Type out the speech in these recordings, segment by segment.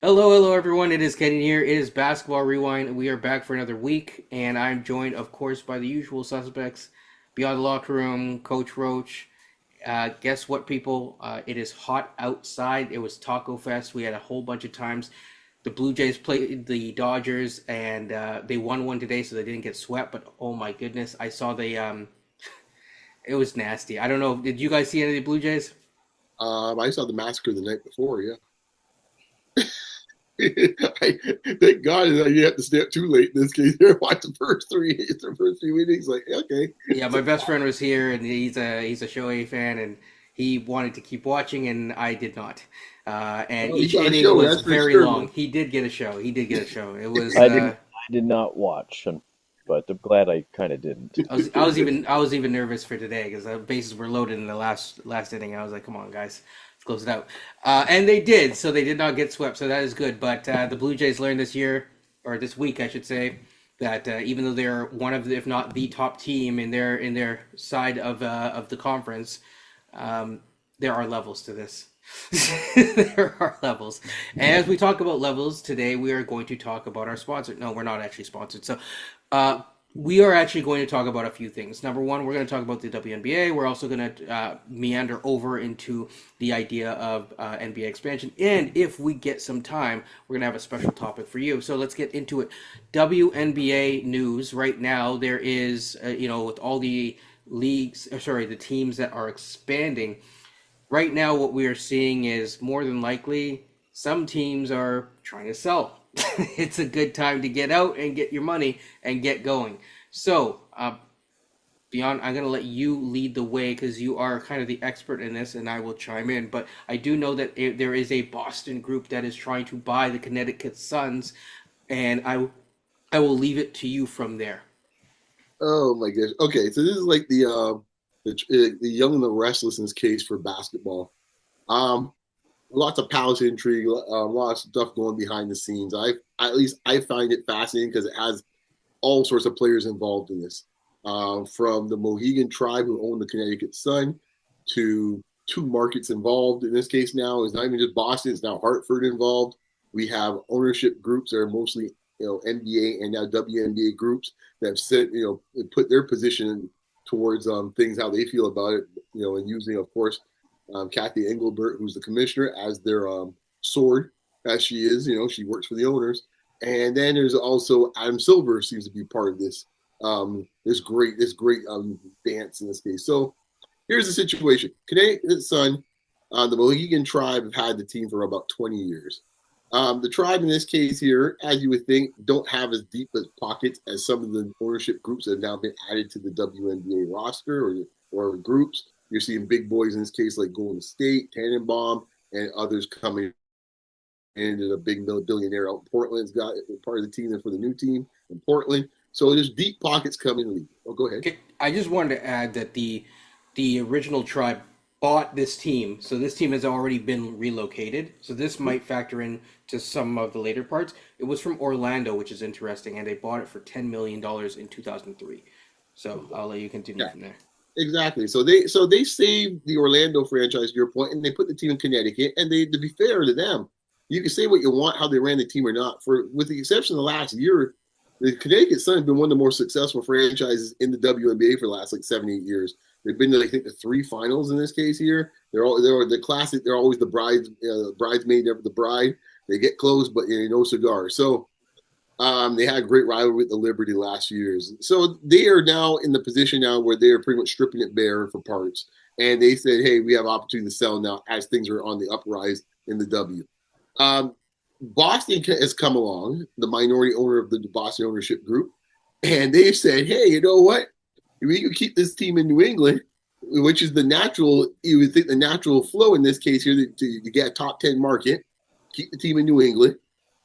Hello, everyone. It is Kenny here. It is Basketball Rewind. We are back for another week, and I'm joined, of course, by the usual suspects. Beyond the locker room, Coach Roach. Guess what, people? It is hot outside. It was Taco Fest. We had a whole bunch of times. The Blue Jays played the Dodgers, and they won one today, so they didn't get swept. But oh my goodness, I saw it was nasty. I don't know. Did you guys see any of the Blue Jays? I saw the massacre the night before. Yeah, thank God that you have to stay up too late in this case. Here, watch the first few innings. Like, okay, Yeah, my best friend was here, and he's a Shohei fan, and he wanted to keep watching, and I did not. And well, you each got a inning show. was That's for very sure, long. man. He did get a show. He did get a show. It was. I did not watch, but I'm glad I kind of didn't. I was even nervous for today because the bases were loaded in the last inning. I was like, come on, guys, let's close it out. And they did. So they did not get swept. So that is good. But the Blue Jays learned this year, or this week, I should say, that even though they're one of the, if not the top team in their side of the conference, there are levels to this. There are levels. And as we talk about levels today, we are going to talk about our sponsor. No, we're not actually sponsored. So, uh, we are actually going to talk about a few things. Number one, we're going to talk about the WNBA. We're also going to meander over into the idea of NBA expansion. And if we get some time, we're going to have a special topic for you. So let's get into it. WNBA news right now, there is, with all the the teams that are expanding, right now what we are seeing is more than likely some teams are trying to sell. It's a good time to get out and get your money and get going. So, Beyond, I'm going to let you lead the way because you are kind of the expert in this, and I will chime in. But I do know that there is a Boston group that is trying to buy the Connecticut Suns, and I will leave it to you from there. Oh my gosh. Okay, so this is like the young and the restlessness case for basketball. Um, Lots of palace intrigue, lots of stuff going behind the scenes. At least I find it fascinating because it has all sorts of players involved in this, from the Mohegan tribe who own the Connecticut Sun to two markets involved. In this case, now it's not even just Boston; it's now Hartford involved. We have ownership groups that are mostly NBA and now WNBA groups that have said put their position towards things how they feel about it. And using, of course, Kathy Engelbert, who's the commissioner, as their sword, as she is. She works for the owners. And then there's also Adam Silver seems to be part of this great dance in this case. So here's the situation: Connecticut Sun, the Mohegan tribe have had the team for about 20 years. The tribe in this case here, as you would think, don't have as deep as pockets as some of the ownership groups that have now been added to the WNBA roster or groups. You're seeing big boys in this case like Golden State, Tannenbaum, and others coming in. A big billionaire out in Portland's got part of the team there for the new team in Portland. So there's deep pockets coming in the league. Oh, go ahead. Okay, I just wanted to add that the original tribe bought this team, so this team has already been relocated. So this might factor in to some of the later parts. It was from Orlando, which is interesting, and they bought it for $10 million in 2003. So I'll let you continue Yeah, from there. exactly. So they saved the Orlando franchise to your point, and they put the team in Connecticut. And they, to be fair to them, you can say what you want how they ran the team or not. For with the exception of the last year, the Connecticut Sun have been one of the more successful franchises in the WNBA for the last like 7 8 years. They've been to I think the three finals in this case here. They're the classic. They're always the bridesmaid, never the bride. They get close, but no cigar. So they had a great rivalry with the Liberty last few years. So they are now in the position now where they are pretty much stripping it bare for parts. And they said, hey, we have opportunity to sell now as things are on the uprise in the W. Um, Boston has come along, the minority owner of the Boston ownership group, and they said, hey, you know what? We can keep this team in New England, which is you would think the natural flow in this case here to get a top 10 market, keep the team in New England,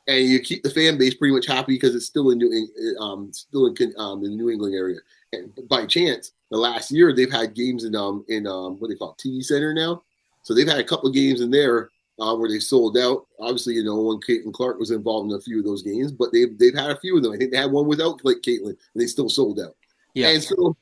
and you keep the fan base pretty much happy because it's still in the New England area. And by chance, the last year they've had games in what they call TV Center now, so they've had a couple of games in there where they sold out. Obviously, when Caitlin Clark was involved in a few of those games, but they've had a few of them. I think they had one without like Caitlin, and they still sold out. Yeah. And so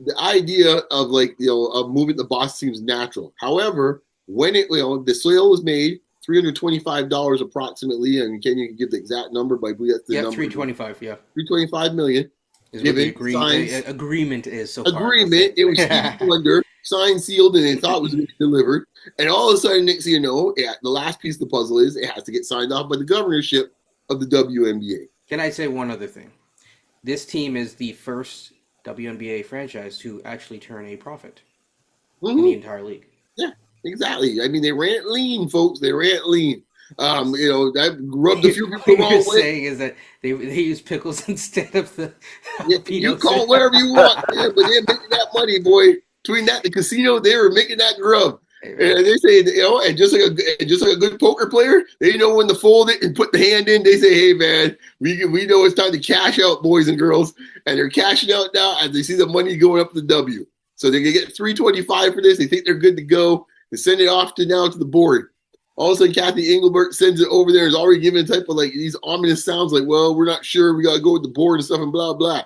the idea of of moving the boss seems natural. However, when the sale was made, $325 approximately, and can you give the exact number? But I believe that's the Yeah, number. 325. Yeah, 325 million. is what the Given, signed, agreement is so far. Let's agreement. say. It was Stevie Wonder, signed, sealed, and they thought it was going to be delivered. And all of a sudden, next thing you know, the last piece of the puzzle is it has to get signed off by the governorship of the WNBA. Can I say one other thing? This team is the first WNBA franchise to actually turn a profit in the Mm-hmm. entire league. Yeah, exactly. I mean, they ran it lean, folks. They ran it lean. That rubbed a few people the What you're wrong way. saying is that they use pickles instead of the Yeah, you peanuts. call it whatever you want, man, but they're making that money, boy. Between that, the casino, they were making that grub. Hey, And they say, and just like a good poker player, they know when to fold it and put the hand in. They say, "Hey, man, we know it's time to cash out, boys and girls," and they're cashing out now as they see the money going up the W. So they can get 325 for this. They think they're good to go. They send it off to the board. All of a sudden, Kathy Engelbert sends it over there. Is already giving a type of like these ominous sounds, like, "Well, we're not sure. We got to go with the board and stuff and blah blah."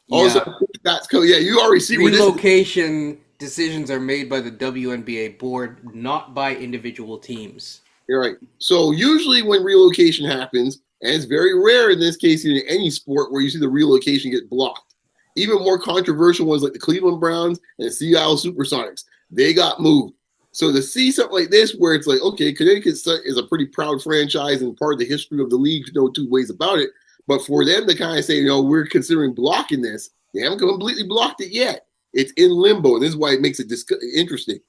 All of a yeah, sudden, that's coming. Yeah, you already see where this is. relocation decisions are made by the WNBA board, not by individual teams. You're right. So usually when relocation happens, and it's very rare in this case in any sport where you see the relocation get blocked. Even more controversial ones like the Cleveland Browns and the Seattle Supersonics, they got moved. So to see something like this where it's like, okay, Connecticut is a pretty proud franchise and part of the history of the league, no two ways about it. But for them to kind of say, we're considering blocking this, they haven't completely blocked it yet. It's in limbo. And this is why it makes it interesting.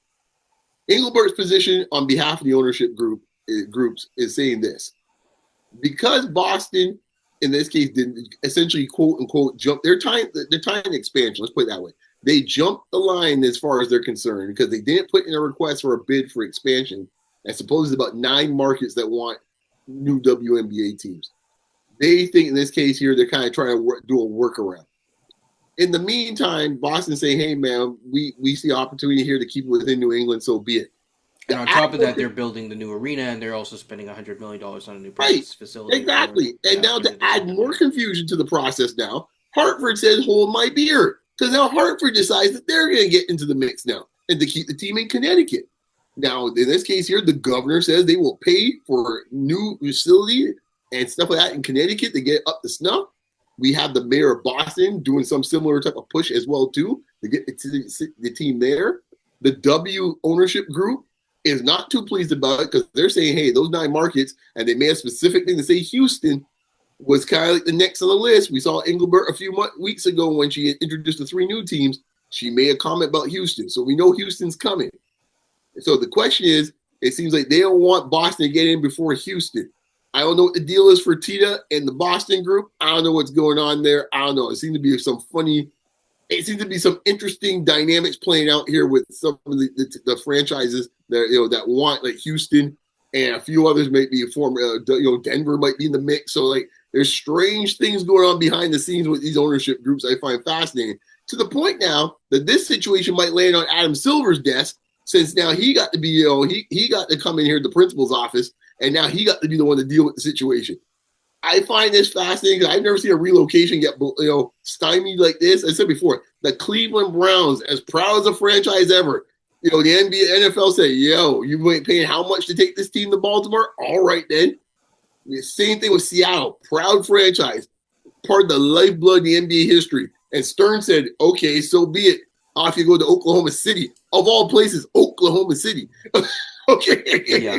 Engelbert's position on behalf of the ownership groups is saying this: because Boston, in this case, did essentially quote unquote jump. They're tying the expansion. Let's put it that way. They jumped the line as far as they're concerned because they didn't put in a request for a bid for expansion. I suppose it's about 9 markets that want new WNBA teams. They think in this case here they're kind of trying to do a workaround. In the meantime, Boston saying, "Hey man, we see opportunity here to keep it within New England, so be it." And on top of that, they're building the new arena, and they're also spending $100 million on a new practice facility. Exactly. And now to add more confusion to the process now, Hartford says, hold my beer. Because now Hartford decides that they're going to get into the mix now and to keep the team in Connecticut. Now, in this case here, the governor says they will pay for new facility and stuff like that in Connecticut to get up to snuff. We have the mayor of Boston doing some similar type of push as well, too, to get the team there. The W ownership group is not too pleased about it because they're saying, hey, those 9 markets, and they made a specific thing to say Houston was kind of like the next on the list. We saw Engelbert a few weeks ago when she introduced the 3 new teams. She made a comment about Houston. So we know Houston's coming. So the question is, it seems like they don't want Boston to get in before Houston. I don't know what the deal is for Tita and the Boston group. I don't know what's going on there. I don't know. It seems to be some interesting dynamics playing out here with some of the franchises that want, like Houston and a few others, might be former. Denver might be in the mix. So like, there's strange things going on behind the scenes with these ownership groups. I find fascinating, to the point now that this situation might land on Adam Silver's desk, since now he got to be, he got to come in here to the principal's office, and now he got to be the one to deal with the situation. I find this fascinating because I've never seen a relocation get stymied like this. I said before, the Cleveland Browns, as proud as a franchise ever, the NBA, NFL say, you ain't paying how much to take this team to Baltimore? All right, then. The same thing with Seattle, proud franchise, part of the lifeblood of the NBA history. And Stern said, okay, so be it. Off you go to Oklahoma City. Of all places, Oklahoma City. Okay. Yeah.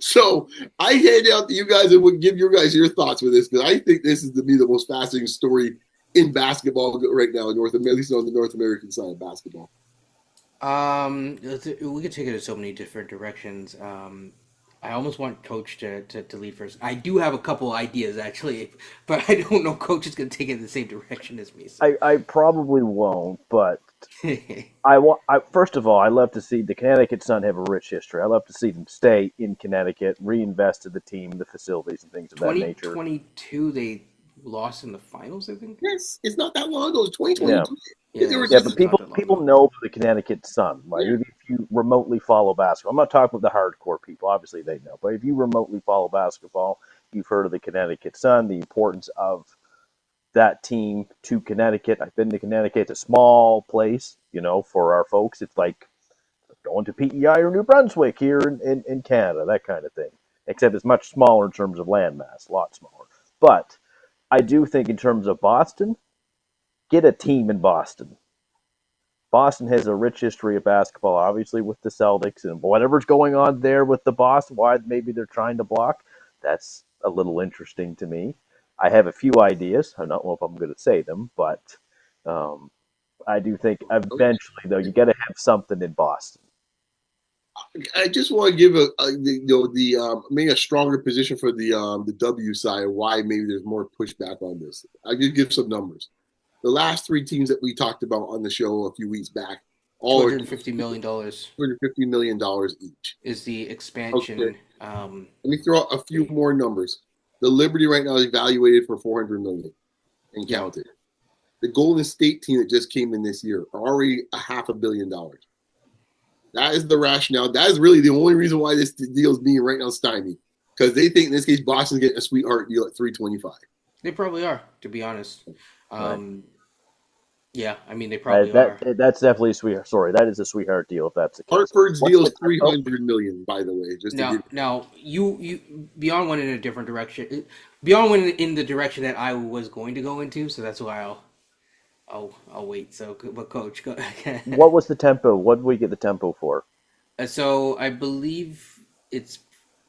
So I hand out to you guys and would give you guys your thoughts with this, because I think this is to be the most fascinating story in basketball right now, at least on the North American side of basketball. We could take it in so many different directions. I almost want Coach to lead first. I do have a couple ideas actually, but I don't know Coach is going to take it in the same direction as me. So. I probably won't, but first of all, I love to see the Connecticut Sun have a rich history. I love to see them stay in Connecticut, reinvest in the team, the facilities, and things of that nature. 2022, they lost in the finals, I think. Yes, it's not that long ago. It's 2022. Yeah, but people know the Connecticut Sun. Like, if you remotely follow basketball, I'm not talking about the hardcore people. Obviously, they know. But if you remotely follow basketball, you've heard of the Connecticut Sun, the importance of that team to Connecticut. I've been to Connecticut. It's a small place, for our folks. It's like going to PEI or New Brunswick here in Canada, that kind of thing. Except it's much smaller in terms of landmass, a lot smaller. But I do think in terms of Boston, get a team in Boston. Boston has a rich history of basketball, obviously, with the Celtics and whatever's going on there with the Boston, why maybe they're trying to block. That's a little interesting to me. I have a few ideas. I don't know if I'm going to say them, but I do think eventually, though, you got to have something in Boston. I just want to give maybe a stronger position for the W side, why maybe there's more pushback on this. I just give some numbers. The last three teams that we talked about on the show a few weeks back, all $250 million. $250 million each is the expansion. Okay. Let me throw out a few more numbers. The Liberty right now is evaluated for $400 million and counted. The Golden State team that just came in this year are already $500 million. That is the rationale. That is really the only reason why this deal is being right now stymied, because they think in this case Boston's getting a sweetheart deal at $325. They probably are, to be honest. Right. Yeah, I mean they probably are. Are. That's definitely a sweetheart. Sorry, that is a sweetheart deal. If that's the case. Hartford's deal is $300 million, by the way. Just now you Beyond went in a different direction. Beyond went in the direction that I was going to go into, so that's why I'll wait. So, but Coach, go. What was the tempo? What did we get the tempo for? So I believe it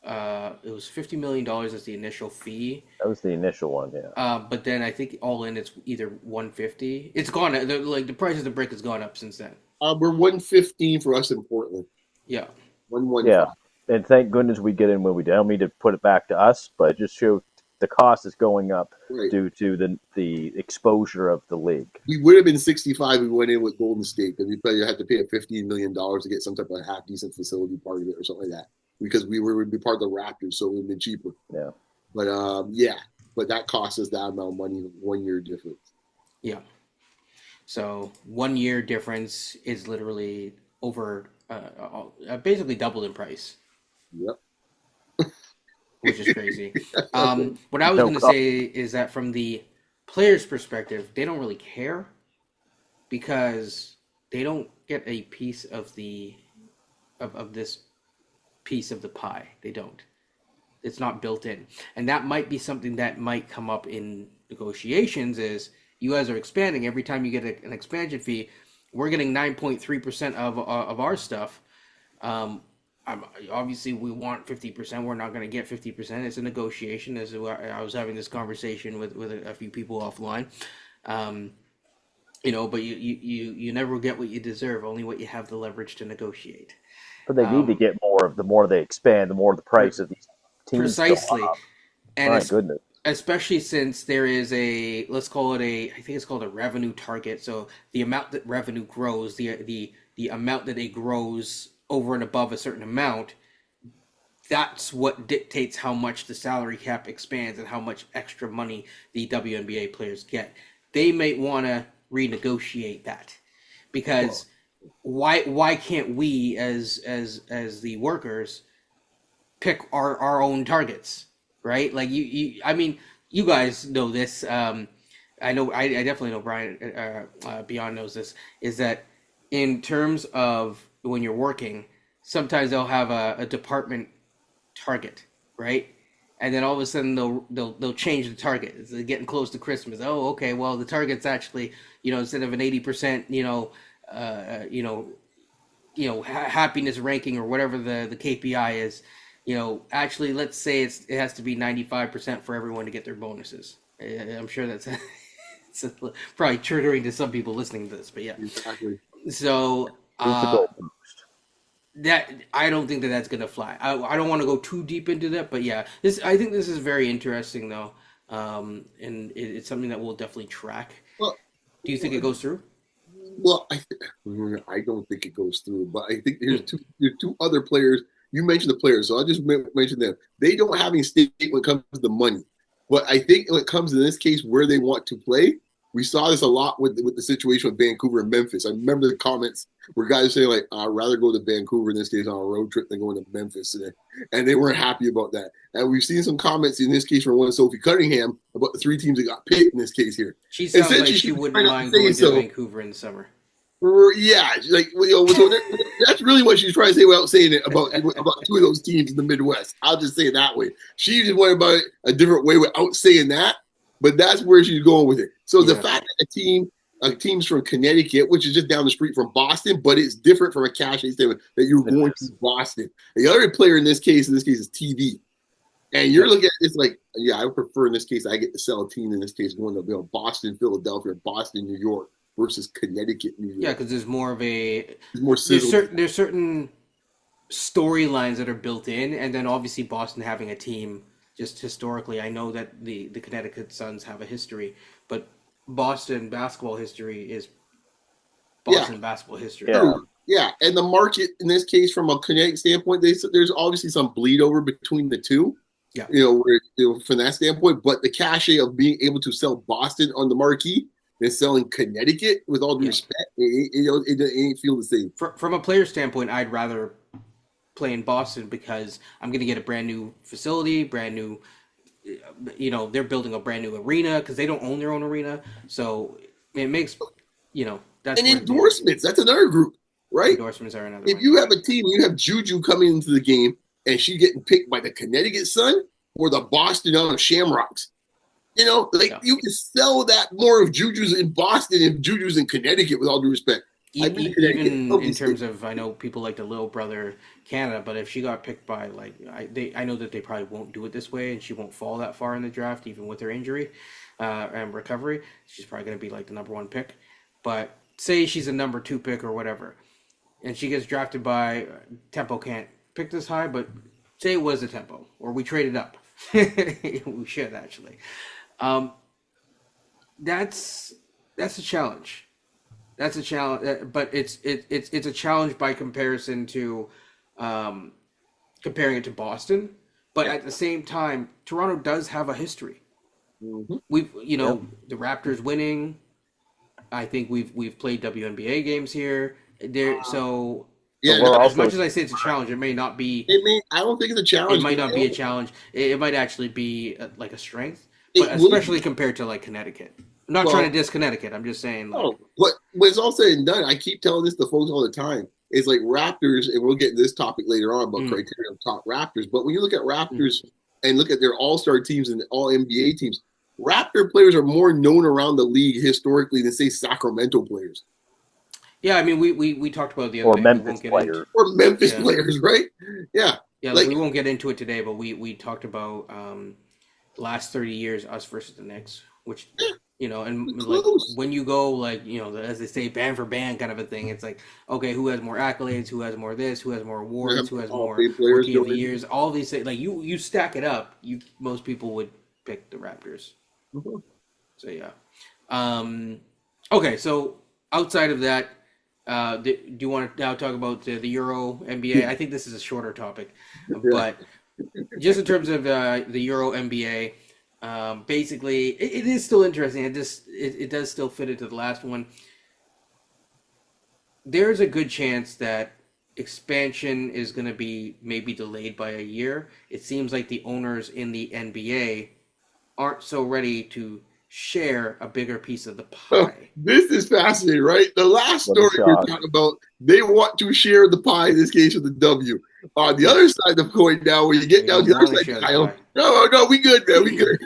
was $50 million as the initial fee. That was the initial one, yeah. But then I think all in it's either 150. It's gone. The price of the brick has gone up since then. We're 115 for us in Portland. Yeah. 115. Yeah, and thank goodness we get in when we do. I don't mean to put it back to us, but it just shows the cost is going up due to the exposure of the league. We would have been 65 if we went in with Golden State, because we probably had to pay $15 million to get some type of half decent facility part of it or something like that, because we would be part of the Raptors, so it would have been cheaper. Yeah. But that cost us that amount of money, 1 year difference. Yeah. So 1 year difference is literally over, basically doubled in price. Yep. Which is crazy. What I was going to say is that from the player's perspective, they don't really care, because they don't get a piece of this piece of the pie. They don't. It's not built in. And that might be something that might come up in negotiations, is you guys are expanding. Every time you get an expansion fee, we're getting 9.3% of our stuff. Obviously, we want 50%. We're not going to get 50%. It's a negotiation. As I was having this conversation with a few people offline. But you never get what you deserve, only what you have the leverage to negotiate. But they need to get more. The more they expand, the more the price of these teams precisely go up. And my goodness, especially since there is I think it's called a revenue target. So the amount that revenue grows, the amount that it grows over and above a certain amount, that's what dictates how much the salary cap expands and how much extra money the WNBA players get. They may want to renegotiate that, because why can't we as the workers pick our own targets, right? Like I mean, you guys know this. I definitely know Brian Beyond knows this, is that in terms of when you're working, sometimes they'll have a department target, right? And then all of a sudden they'll change the target. It's getting close to Christmas. Oh, okay. Well, the target's actually, instead of an 80%, happiness ranking or whatever the KPI is, actually let's say it has to be 95% for everyone to get their bonuses. I'm sure that's it's probably triggering to some people listening to this, but yeah. Exactly. So that I don't think that's gonna fly. I don't want to go too deep into that, but yeah, I think this is very interesting though, and it's something that we'll definitely track. Well, do you think it goes through? Well, I don't think it goes through, but I think there's two other players. You mentioned the players, so I'll just mention them. They don't have any stake when it comes to the money, but I think when it comes in this case where they want to play, we saw this a lot with the situation with Vancouver and Memphis. I remember the comments where guys saying like, "I'd rather go to Vancouver in this case on a road trip than going to Memphis," and they weren't happy about that. And we've seen some comments in this case from one Sophie Cunningham about the three teams that got picked in this case here. She sounds like she wouldn't mind going to Vancouver in the summer. Yeah, like so that's really what she's trying to say without saying it about two of those teams in the Midwest. I'll just say it that way. She just went about it a different way without saying that, but that's where she's going with it. So the fact that teams from Connecticut, which is just down the street from Boston, but it's different from a cachet statement that you're going to Boston. The other player in this case is TV. And you're looking at it's like, yeah, I would prefer in this case I get to sell a team in this case going to Boston, Philadelphia, Boston, New York versus Connecticut, New York. Yeah, because there's more of there's certain storylines that are built in, and then obviously Boston having a team just historically. I know that the Connecticut Suns have a history, but Boston basketball history is Boston basketball history. Yeah, and the market in this case, from a Connecticut standpoint, there's obviously some bleed over between the two. Yeah, from that standpoint, but the cachet of being able to sell Boston on the marquee and selling Connecticut, with all due respect, it ain't feel the same. From a player standpoint, I'd rather play in Boston because I'm going to get a brand new facility, brand new. They're building a brand new arena because they don't own their own arena, so it makes that's and endorsements. That's another group, right? Endorsements are another. If you have a team, you have Juju coming into the game, and she getting picked by the Connecticut Sun or the Boston Shamrocks. You can sell that more if Juju's in Boston and Juju's in Connecticut, with all due respect. Even in terms of, I know people like the little brother Canada, but if she got picked by I know that they probably won't do it this way, and she won't fall that far in the draft, even with her injury and recovery. She's probably going to be like the number 1 pick. But say she's a number 2 pick or whatever, and she gets drafted by Tempo can't pick this high, but say it was a Tempo, or we traded up. We should actually. That's a challenge. That's a challenge, but it's a challenge by comparison to comparing it to Boston. But at the same time, Toronto does have a history. Mm-hmm. We've the Raptors winning. I think we've played WNBA games here. So as much as I say it's a challenge, it may not be. I don't think it's a challenge. It might not be a challenge. It might actually be like a strength, but especially compared to like Connecticut. I'm not trying to diss Connecticut. I'm just saying. But when it's all said and done, I keep telling this to folks all the time. It's like Raptors, and we'll get into this topic later on about criteria of top Raptors. But when you look at Raptors and look at their all-star teams and all NBA teams, Raptor players are more known around the league historically than, say, Sacramento players. Yeah, I mean, we talked about the other or day. Memphis players. Or Memphis players, right? Yeah. Yeah, we won't get into it today, but we talked about the last 30 years, us versus the Knicks, which and like when you go as they say, band for band kind of a thing. It's like, okay, who has more accolades? Who has more of this? Who has more awards? Who has more Rookie of the Years? All these things, like you stack it up. Most people would pick the Raptors. Mm-hmm. So yeah. Okay, so outside of that, do you want to now talk about the Euro NBA? I think this is a shorter topic, but just in terms of the Euro NBA. Basically, it is still interesting. It does still fit into the last one. There's a good chance that expansion is going to be maybe delayed by a year. It seems like the owners in the NBA aren't so ready to share a bigger piece of the pie. This is fascinating, right? The last story we're talking about, they want to share the pie, in this case, with the W. On the other side of the coin now, when you get down to the other side of the aisle, no, we good, man, we good.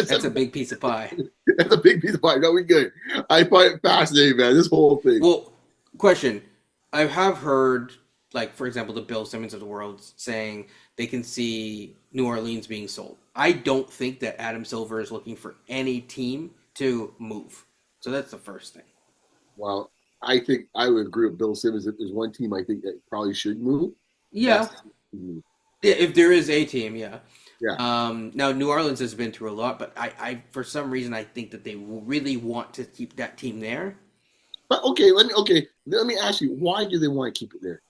That's a big piece of pie. That's a big piece of pie. No, we good. I find it fascinating, man, this whole thing. Well, question. I have heard, like, for example, the Bill Simmons of the world saying they can see New Orleans being sold. I don't think that Adam Silver is looking for any team to move. So that's the first thing. Well, I think I would agree with Bill Simmons. If there's one team I think that probably should move. Yeah. If there is a team, yeah. Yeah. Now, New Orleans has been through a lot, but I for some reason, I think that they really want to keep that team there. But let me ask you, why do they want to keep it there?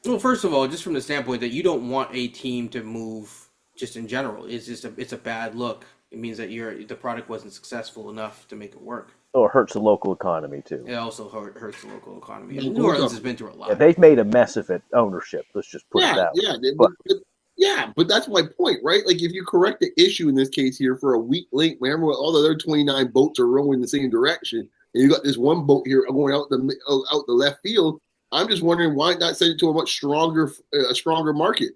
Well, first of all, just from the standpoint that you don't want a team to move just in general. It's a bad look. It means that the product wasn't successful enough to make it work. Oh, it hurts the local economy too. It also hurts the local economy. And New Orleans has been through a lot. Yeah, they've made a mess of it. Ownership. Let's just put it that way. But that's my point, right? Like, if you correct the issue in this case here for a weak link, remember all the other 29 boats are rowing in the same direction. and you got this one boat here going out the left field. I'm just wondering why not send it to a much stronger market,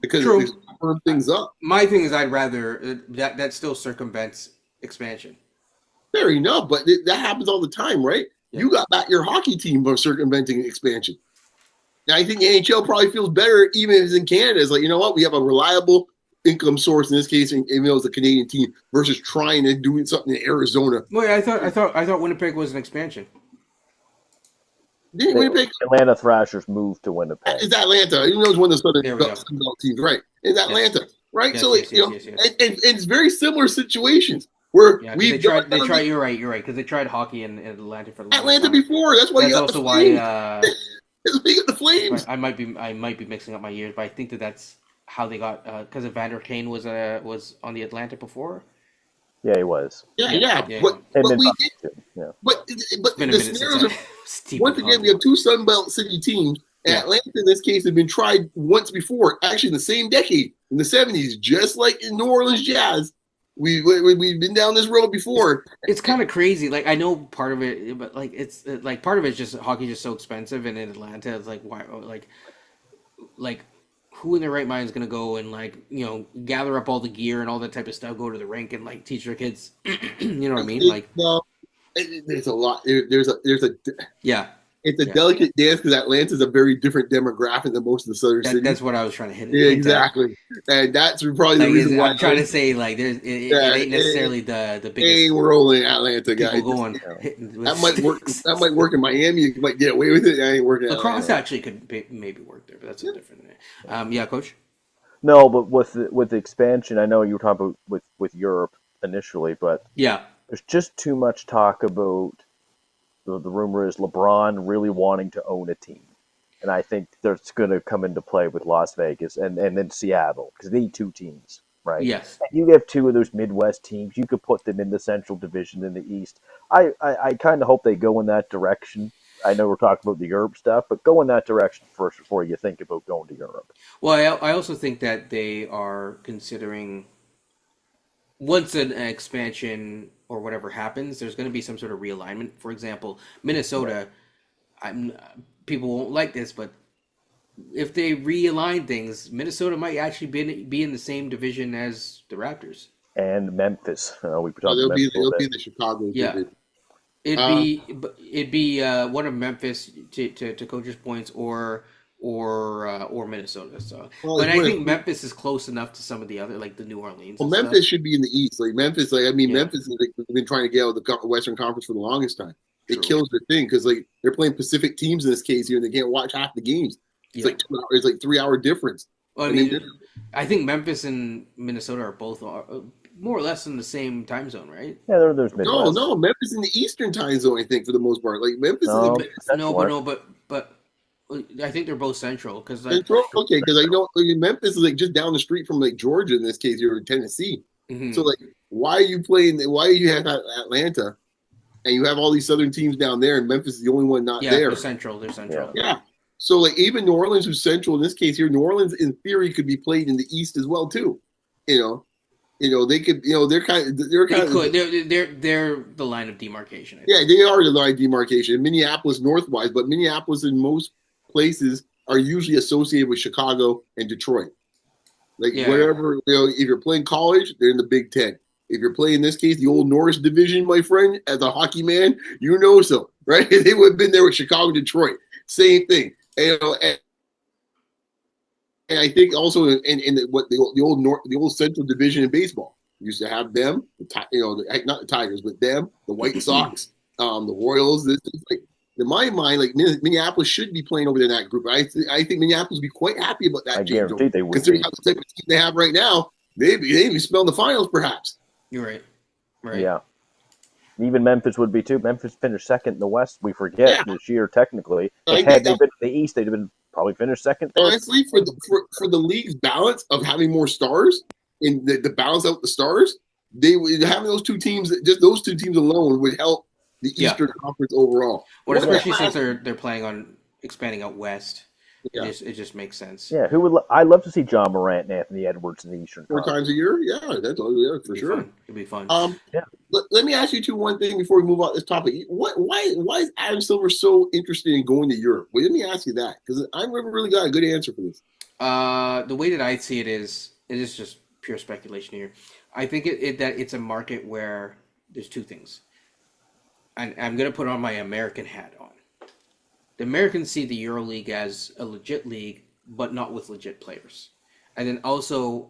because True. it firm things up. My thing is, I'd rather that still circumvents expansion. Fair enough, but that happens all the time, right? Yeah. You got back your hockey team for circumventing expansion. And I think the NHL probably feels better, even if it's in Canada. It's like, you know what? We have a reliable income source in this case, even though it's a Canadian team, versus trying to do something in Arizona. Wait, I thought Winnipeg was an expansion. Winnipeg, Atlanta Thrashers moved to Winnipeg. It's Atlanta. You know, it's one of the Southern Belt teams, right? It's Atlanta, right? Yes, so, like, and it's very similar situations where they tried. You're right, because they tried hockey in Atlanta for Atlanta before. That's why. That's also why. We got the Flames. I might be mixing up my years, but I think that's how they got, because Evander Kane was on the Atlanta before. Yeah, he was. Yeah. But we did. Yeah. But the scenarios are, once again, we have two Sun Belt city teams, and Atlanta in this case have been tried once before, actually in the same decade, in the 70s, just like in New Orleans Jazz. We've been down this road before. It's kind of crazy. Like, I know part of it, but like it's like part of it's just hockey's just so expensive, and in Atlanta, it's like why, like who in their right mind is gonna go and gather up all the gear and all that type of stuff, go to the rink and like teach their kids. You know what I mean? Like, well, there's a lot. There's a It's a delicate dance because Atlanta's a very different demographic than most of the southern cities. That's what I was trying to hit. Yeah, exactly. And that's probably the reason why I'm trying to say, like, it ain't necessarily the biggest. Hey, we're only Atlanta guys. Going, that might work. That might work in Miami. You might get away with it. That ain't working. Lacrosse actually could maybe work there, but that's a different. Yeah, Coach. No, but with the expansion, I know you were talking about with Europe initially, but there's just too much talk about. The rumor is LeBron really wanting to own a team. And I think that's going to come into play with Las Vegas and then Seattle, because they need two teams, right? Yes. And you have two of those Midwest teams. You could put them in the Central Division in the East. I kind of hope they go in that direction. I know we're talking about the Europe stuff, but go in that direction first before you think about going to Europe. Well, I also think that they are considering, once an expansion or whatever happens, there's going to be some sort of realignment. For example, Minnesota, people won't like this, but if they realign things, Minnesota might actually be in the same division as the Raptors. And Memphis. They'll be in the Chicago division. It'd be one of Memphis to Coach's points or Minnesota. So, but I think Memphis is close enough to some of the other, like the New Orleans. Well, Memphis should be in the East. Like Memphis, Memphis has been trying to get out of the Western Conference for the longest time. It kills their thing because they're playing Pacific teams in this case here, and they can't watch half the games. It's like 2 hours. It's like 3 hour difference. Well, I think Memphis and Minnesota are both more or less in the same time zone, right? Yeah, there's Midwest. No, Memphis in the Eastern time zone. I think for the most part, like Memphis. But I think they're both central because Central. Okay, because I know Memphis is like just down the street from like Georgia in this case here in Tennessee. Mm-hmm. So like, why are you playing? Why do you have Atlanta, and you have all these southern teams down there, and Memphis is the only one not there? They're central. Yeah. So like even New Orleans was central in this case here. New Orleans in theory could be played in the East as well too. They could. They're the line of demarcation. Yeah, they are the line of demarcation. Minneapolis northwise, but Minneapolis in most places are usually associated with Chicago and Detroit. Wherever, if you're playing college, they're in the Big Ten. If you're playing, in this case, the old Norris division, my friend, as a hockey man, so, right? They would have been there with Chicago and Detroit. Same thing. And I think also in the old Central Division in baseball, you used to have them, not the Tigers, but them, the White Sox, the Royals. This is like, in my mind, like Minneapolis should be playing over there in that group. I think Minneapolis would be quite happy about that. I guarantee they would. Considering how the type of team they have right now, they'd be spelling the finals, perhaps. You're right. Yeah. Even Memphis would be too. Memphis finished second in the West. We forget this year technically. Had they been in the East, they'd have been probably finished second. Honestly, for the league's balance of having more stars and the balance out the stars, they would having those two teams. Just those two teams alone would help the Eastern Conference overall. Well, especially since they're planning on expanding out west. Yeah. It just makes sense. Yeah, I'd love to see John Morant and Anthony Edwards in the Eastern 4 times Conference. a year. Yeah, yeah, It'd for be sure. fun. It'd be fun. Yeah. Let me ask you one thing before we move on this topic. Why is Adam Silver so interested in going to Europe? Well, let me ask you that because I never really got a good answer for this. The way that I see it is just pure speculation here. I think that it's a market where there's two things. And I'm going to put on my American hat on. The Americans see the EuroLeague as a legit league, but not with legit players. And then also,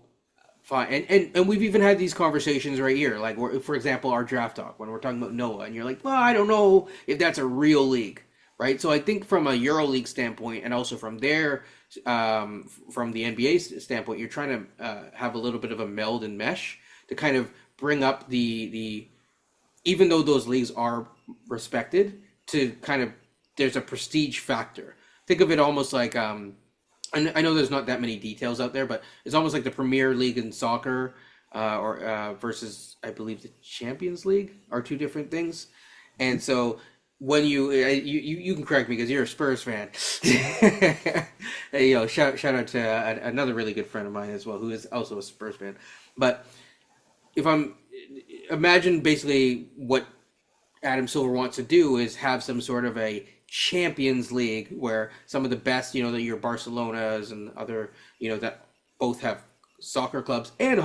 fine, and we've even had these conversations right here. Like, for example, our draft talk when we're talking about Noah, and you're like, well, I don't know if that's a real league, right? So I think from a EuroLeague standpoint, and also from from the NBA standpoint, you're trying to have a little bit of a meld and mesh to kind of bring up the even though those leagues are respected, to kind of there's a prestige factor. Think of it almost like I know there's not that many details out there, but it's almost like the Premier League in soccer, or versus I believe the Champions League are two different things. And so when you can correct me because you're a Spurs fan. Hey, shout out to another really good friend of mine as well who is also a Spurs fan. But if I'm imagine basically what Adam Silver wants to do is have some sort of a Champions League where some of the best, your Barcelonas and other, that both have soccer clubs and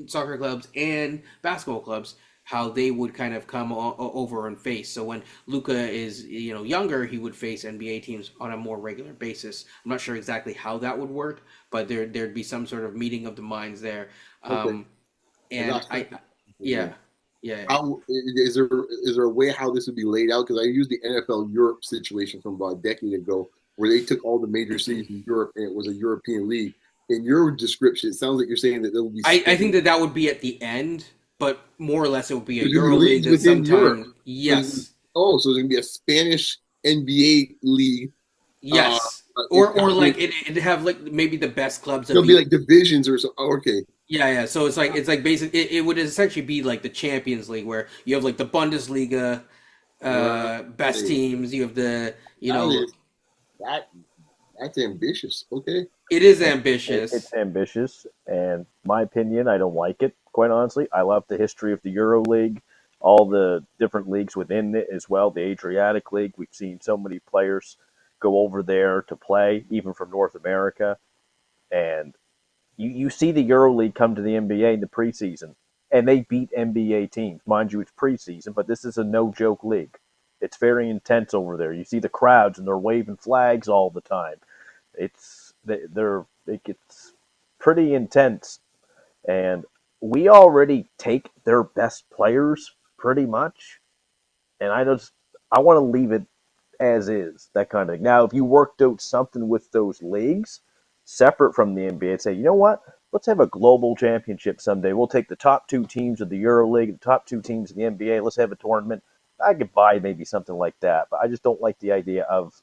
soccer clubs and basketball clubs, how they would kind of come over and face. So when Luka is, younger, he would face NBA teams on a more regular basis. I'm not sure exactly how that would work, but there'd be some sort of meeting of the minds there. Okay. And yeah, yeah. How is there a way how this would be laid out? Because I used the NFL Europe situation from about a decade ago, where they took all the major cities in Europe and it was a European league. In your description, it sounds like you're saying that there will be. I think that would be at the end, but more or less it would be a There's gonna be Euro League leagues at within some Europe. time. Yes. So there's gonna be a Spanish NBA league. Yes. It, Or like it'd have like maybe the best clubs of there'll be like divisions or so. Okay. yeah. So it's like basic. It would essentially be like the Champions League where you have like the Bundesliga, best teams. You have the That that's ambitious. Okay. it is ambitious. It's ambitious, and my opinion, I don't like it. Quite honestly, I love the history of the Euro League, all the different leagues within it as well. The Adriatic League, we've seen so many players go over there to play, even from North America, and you see the Euro League come to the NBA in the preseason, and they beat NBA teams. Mind you, it's preseason, but this is a no-joke league. It's very intense over there. You see the crowds, and they're waving flags all the time. It gets pretty intense, and we already take their best players pretty much, and I want to leave it as is, that kind of thing. Now, if you worked out something with those leagues separate from the NBA and say, you know what, let's have a global championship someday. We'll take the top two teams of the Euro League, the top two teams of the NBA. Let's have a tournament. I could buy maybe something like that, but I just don't like the idea of.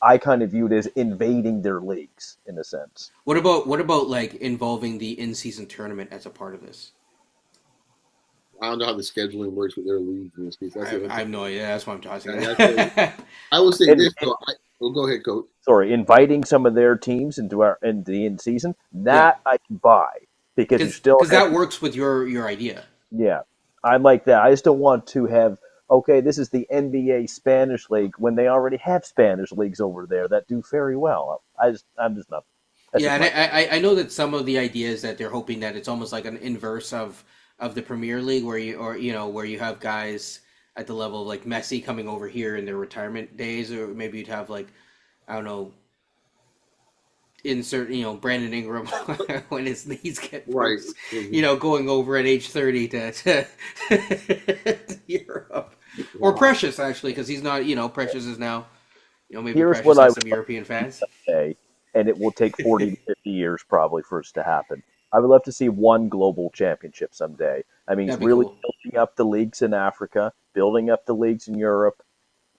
I kind of view it as invading their leagues in a sense. What about like involving the in-season tournament as a part of this? I don't know how the scheduling works with their leagues in this case. I have no idea. That's what I'm talking Yeah, I will say this though. Go ahead, Coach. Sorry, inviting some of their teams into the in season, that I can buy because you still because that works with your idea. Yeah, I like that. I just don't want to have this is the NBA Spanish League when they already have Spanish leagues over there that do very well. I'm just not. Yeah, and I know that some of the ideas that they're hoping that it's almost like an inverse of the Premier League where you have guys at the level of like Messi coming over here in their retirement days, or maybe you'd have like, I don't know, insert Brandon Ingram when his knees get worse, going over at age 30 to Europe, or Precious actually, because he's not, Precious is now, maybe Here's Precious what has some European fans. Say, and it will take 40 to 50 years probably for it to happen. I would love to see one global championship someday. I mean, really cool. Building up the leagues in Africa, building up the leagues in Europe,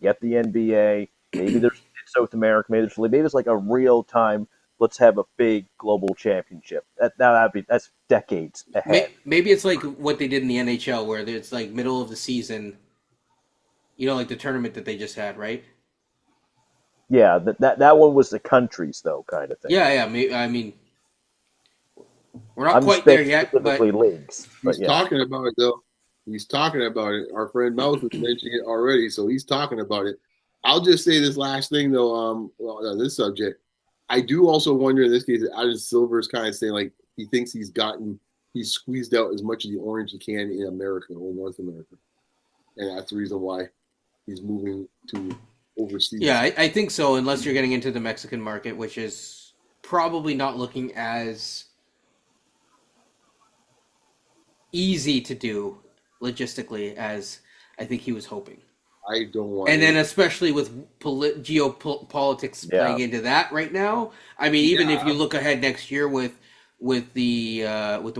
get the NBA, maybe there's South America, maybe there's like a real time. Let's have a big global championship. That's decades ahead. Maybe it's like what they did in the NHL, where it's like middle of the season. Like the tournament that they just had, right? Yeah, that one was the countries though, kind of thing. Yeah, yeah. I mean, we're not I'm quite there saying yet, specifically but leagues, but He's yeah, talking about it though. He's talking about it. Our friend Mouse was mentioning it already, so he's talking about it. I'll just say this last thing though. Well, on this subject, I do also wonder in this case, Adam Silver's kind of saying like he thinks he's squeezed out as much of the orange he can in America or North America, and that's the reason why he's moving to yeah, overseas. I think so. Unless you're getting into the Mexican market, which is probably not looking as easy to do logistically as I think he was hoping. I don't want And then, any. especially with geopolitics yeah. playing into that right now, I mean, even if you Yeah, look ahead next year with the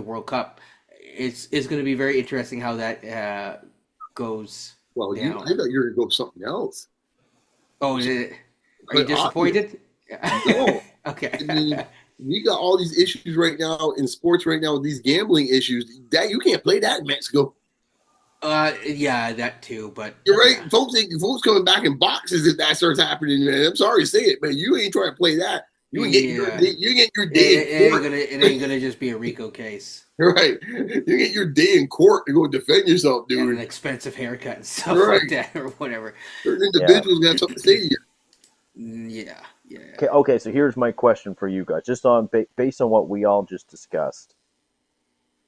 World Cup, it's going to be very interesting how that goes well, I down. thought you were gonna go with something else. Oh, are you Quite obvious. disappointed? No, Okay. I mean, we got all these issues right now in sports right now with these gambling issues. That you can't play that in Mexico. Yeah, that too, but You're right. yeah, Folks coming back in boxes if that starts happening, man. I'm sorry to say it, man. You ain't trying to play that. You ain't getting your yeah, day, you get your day in court. it ain't gonna just be a Rico case Right. You get your day in court to go defend yourself, and an dude. expensive haircut and stuff like Right. that or whatever. Certain Yeah. individuals got something to say to you. Yeah, yeah. Okay, so here's my question for you guys, just on based on what we all just discussed.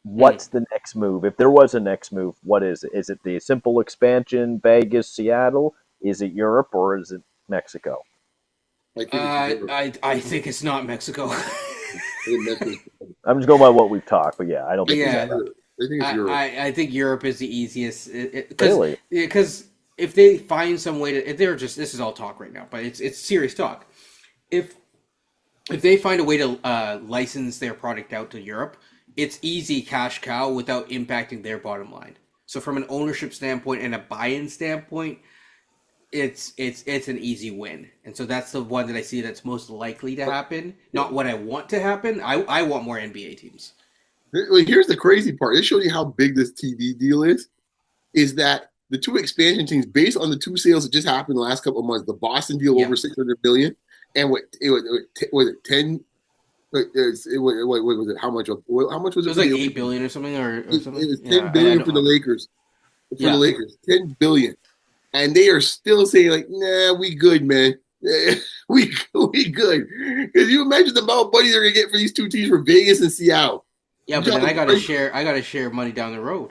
Hmm. What's the next move? If there was a next move, what is it? Is it the simple expansion, Vegas, Seattle? Is it Europe or is it Mexico? I think it's Europe. I think it's not Mexico. I think Mexico's, I'm just going by what we've talked, but yeah, I don't I think think it's it's Yeah, that. Europe. I think it's Europe. I think Europe is the easiest Really? because if they find some way to if they're just this is all talk right now, but it's serious talk. If if they find a way to license their product out to Europe, it's easy cash cow without impacting their bottom line. So from an ownership standpoint and a buy-in standpoint, it's an easy win. And so that's the one that I see that's most likely to happen. Yeah. Not what I want to happen. I want more NBA teams. Like, here's the crazy part. This shows you how big this TV deal is that the two expansion teams, based on the two sales that just happened in the last couple of months, the Boston deal Yeah. over 600 million, and was it 10? What was it? How much was It it was for like the 8 billion or something or It something. was Yeah, 10 I billion for don't the know. Lakers. For the Yeah. Lakers, 10 billion, and they are still saying like, "Nah, we good, man. We good." Because you imagine the amount of money they're gonna get for these two teams for Vegas and Seattle. Yeah, You but got then the price. I gotta share money down the road.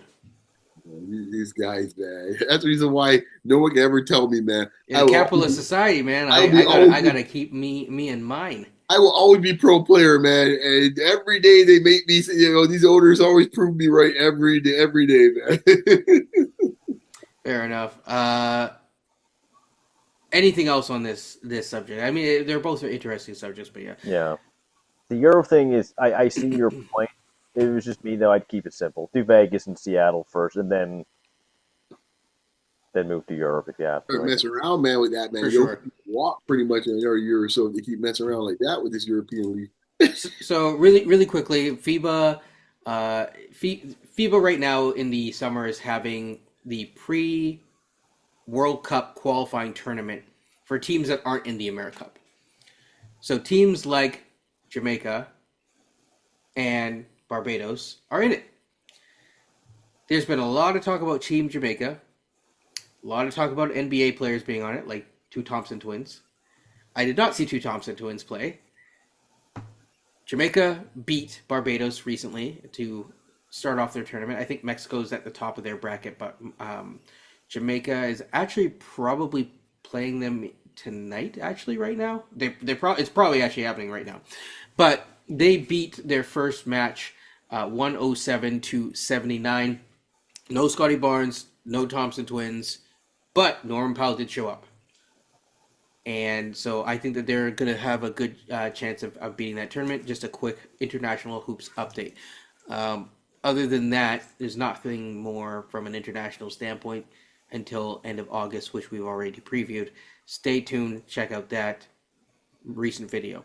These guys, man. That's the reason why no one can ever tell me, man. In a capitalist society, man, I will be always I be, gotta keep me and mine. I will always be pro player, man. And every day they make me, these owners always prove me right every day, man. Fair enough. Anything else on this subject? I mean, they're both interesting subjects, but yeah. Yeah. The Euro thing is, I see your point. It was just me, though. I'd keep it simple. Do Vegas and Seattle first, and then move to Europe if you have to. Start messing around, man, with that, man. For You'll sure. walk pretty much in another year or so if they keep messing around like that with this European league. So really quickly, FIBA right now in the summer is having the pre World Cup qualifying tournament for teams that aren't in the AmeriCup. So teams like Jamaica and Barbados are in it. There's been a lot of talk about Team Jamaica, a lot of talk about NBA players being on it, like two Thompson twins. I did not see two Thompson twins play. Jamaica beat Barbados recently to start off their tournament. I think Mexico's at the top of their bracket, but Jamaica is actually probably playing them tonight. Actually, right now, it's probably actually happening right now. But they beat their first match, 107 to 79. No Scotty Barnes, no Thompson twins, but Norman Powell did show up. And so I think that they're going to have a good chance of beating that tournament. Just a quick international hoops update. Other than that, there's nothing more from an international standpoint until end of August, which we've already previewed. Stay tuned. Check out that recent video.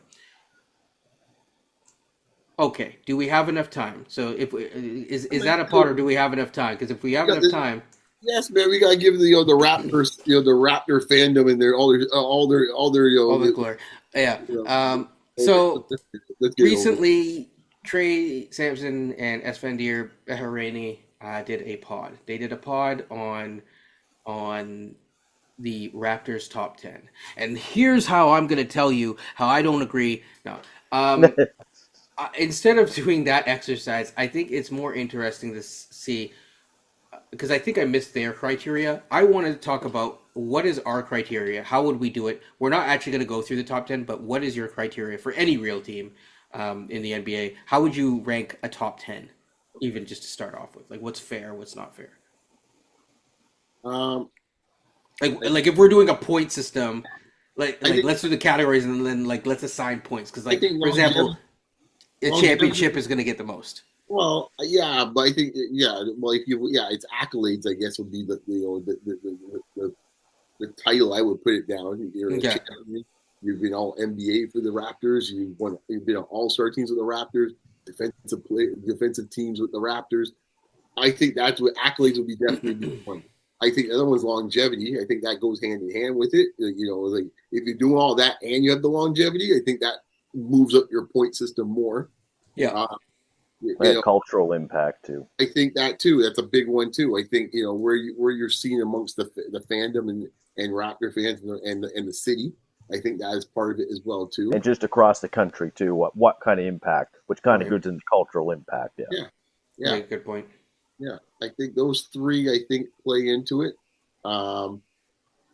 Okay, do we have enough time? So if is that a part, or do we have enough time? Because if we have enough time, Yes, man, we gotta give the Raptors the Raptor fandom and their all their All the glory. Yeah. you know, So let's get it over. recently, Trey Sampson and Esfandiar Beharani did a pod. They did a pod on the Raptors top 10. And here's how I'm going to tell you how I don't agree. No. Um, Instead of doing that exercise, I think it's more interesting to see because I think I missed their criteria. I wanted to talk about what is our criteria? How would we do it? We're not actually going to go through the top 10, but what is your criteria for any real team in the NBA? How would you rank a top 10, even just to start off with? Like, what's fair, what's not fair? Um, Like if we're doing a point system, I think let's do the categories and then like let's assign points because I like think for example, a longevity. championship is going to get the most. Well, yeah, but I think well, if you it's accolades, I guess would be the title I would put it down. You're a Okay. champion. You've been all NBA for the Raptors. You've been on All-Star teams with the Raptors. Defensive teams with the Raptors. I think that's what accolades would be definitely one. I think the other one's longevity. I think that goes hand in hand with it. Like if you're doing all that and you have the longevity, I think that moves up your point system more. Yeah. Cultural impact too. I think that too. That's a big one too. I think where you're seen amongst the fandom and Raptor fans and the city. I think that is part of it as well too. And just across the country too. What kind of impact? Which kind of Right. goods in cultural impact? Yeah. Right, good point. Yeah, I think those three play into it. I mean,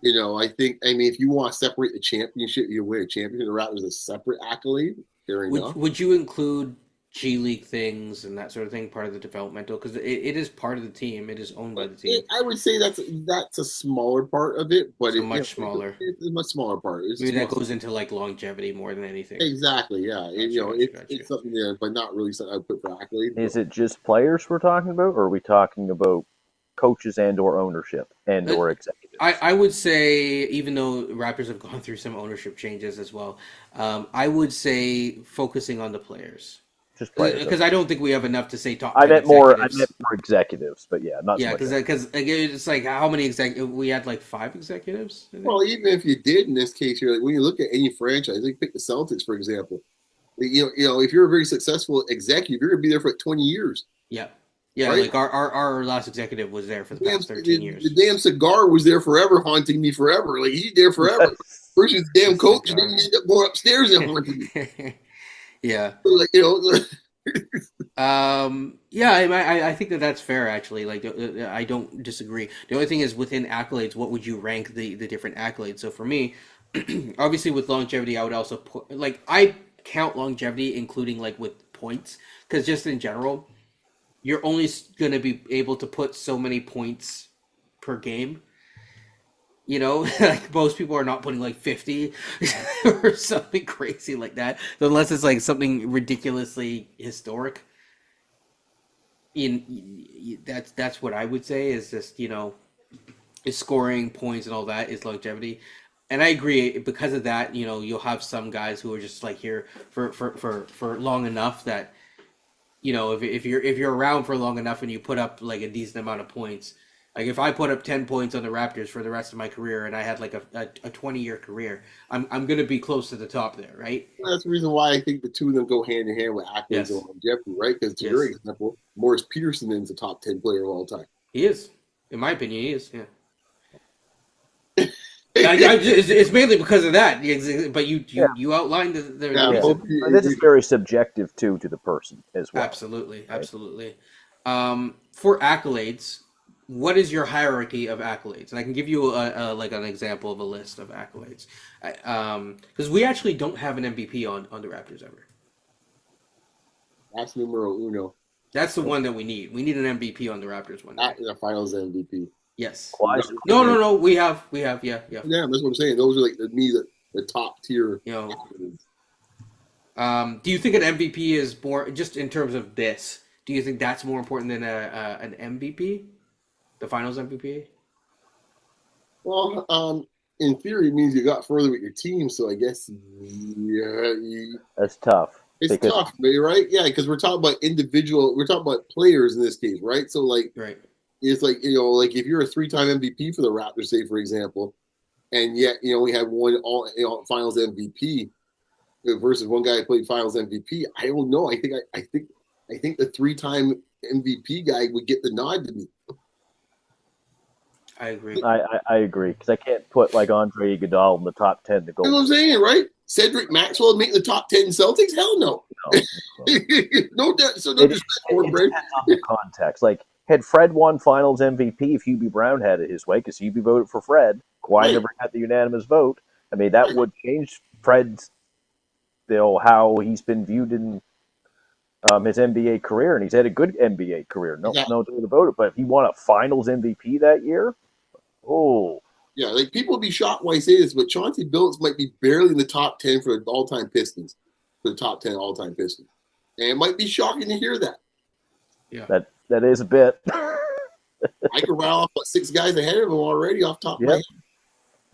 if you want to separate the championship, you win a championship. The Raptors a separate accolade. Fair enough. Would you include G League things and that sort of thing part of the developmental because it is part of the team. It is owned by the team. I would say that's a smaller part of it, but So much smaller. It's a much smaller part. Maybe that goes into like longevity more than anything. Exactly. Yeah. Gotcha. It's something there, but not really something I would put for accolade. Is it just players we're talking about, or are we talking about coaches and or ownership and or executives? I would say, even though Raptors have gone through some ownership changes as well, I would say focusing on the players. Just players. Because I don't think we have enough to say top. I 10 meant more executives. executives, but yeah, not. Yeah, so much because again, it's like how many executives? We had like 5 executives. I think. Well, even if you did in this case, you're like when you look at any franchise, like pick the Celtics for example. If you're a very successful executive, you're going to be there for like 20 years. Yeah, right? Like our last executive was there for the past 13 years. The damn cigar was there forever, haunting me forever. Like he's there forever. First, he's the damn coach, and then you end up going upstairs and haunting me. Yeah. So, like yeah, I think that's fair actually. Like I don't disagree. The only thing is within accolades, what would you rank the different accolades? So for me, obviously with longevity, I would also put like I count longevity including like with points because just in general, you're only going to be able to put so many points per game. Like most people are not putting like 50 or something crazy like that, unless it's like something ridiculously historic. That's what I would say is just is scoring points and all that is longevity, and I agree because of that. You'll have some guys who are just like here for long enough that if you're around for long enough and you put up like a decent amount of points. Like if I put up 10 points on the Raptors for the rest of my career and I had like a 20-year career, I'm going to be close to the top there, right? that's the reason why I think the two of them go hand in hand with accolades and longevity, right? Because to your example, Morris Peterson is a top 10 player of all time. He is, in my opinion, he is. Yeah. It's mainly because of that, but you outlined the reason. This is very subjective too to the person as well. Absolutely. For accolades. What is your hierarchy of accolades? And I can give you like an example of a list of accolades, because we actually don't have an MVP on the Raptors ever. That's numero uno. That's the one that we need. We need an MVP on the Raptors one day. The Finals MVP. Yes. No. We have. Yeah. Yeah, that's what I'm saying. Those are like the top tier. Do you think an MVP is more just in terms of this? Do you think that's more important than an MVP? The Finals MVP? Well, in theory, it means you got further with your team. So I guess that's tough. It's tough, right? Yeah, because we're talking about individual. We're talking about players in this case, right? So like, right. it's like, like if you're a 3-time MVP for the Raptors, say for example, and yet we have one all Finals MVP versus one guy who played Finals MVP. I don't know. I think the 3-time MVP guy would get the nod to me. I agree. I agree because I can't put like Andre Iguodala in the top 10 to go. You know what I'm saying, right? Cedric Maxwell make the top 10 Celtics? Hell no. No. No disrespect for him, Brad. Depends on the context. Like, had Fred won Finals MVP if Hubie Brown had it his way, because Hubie voted for Fred, Kawhi Right. never had the unanimous vote. I mean, that would change Fred's, how he's been viewed in his NBA career, and he's had a good NBA career. No doubt about it. But if he won a Finals MVP that year, yeah, like people would be shocked when I say this, but Chauncey Billups might be barely in the top 10 for the all-time Pistons, for the top 10 all-time Pistons, and it might be shocking to hear that. Yeah, that is a bit. I could rattle off 6 guys ahead of him already off top of my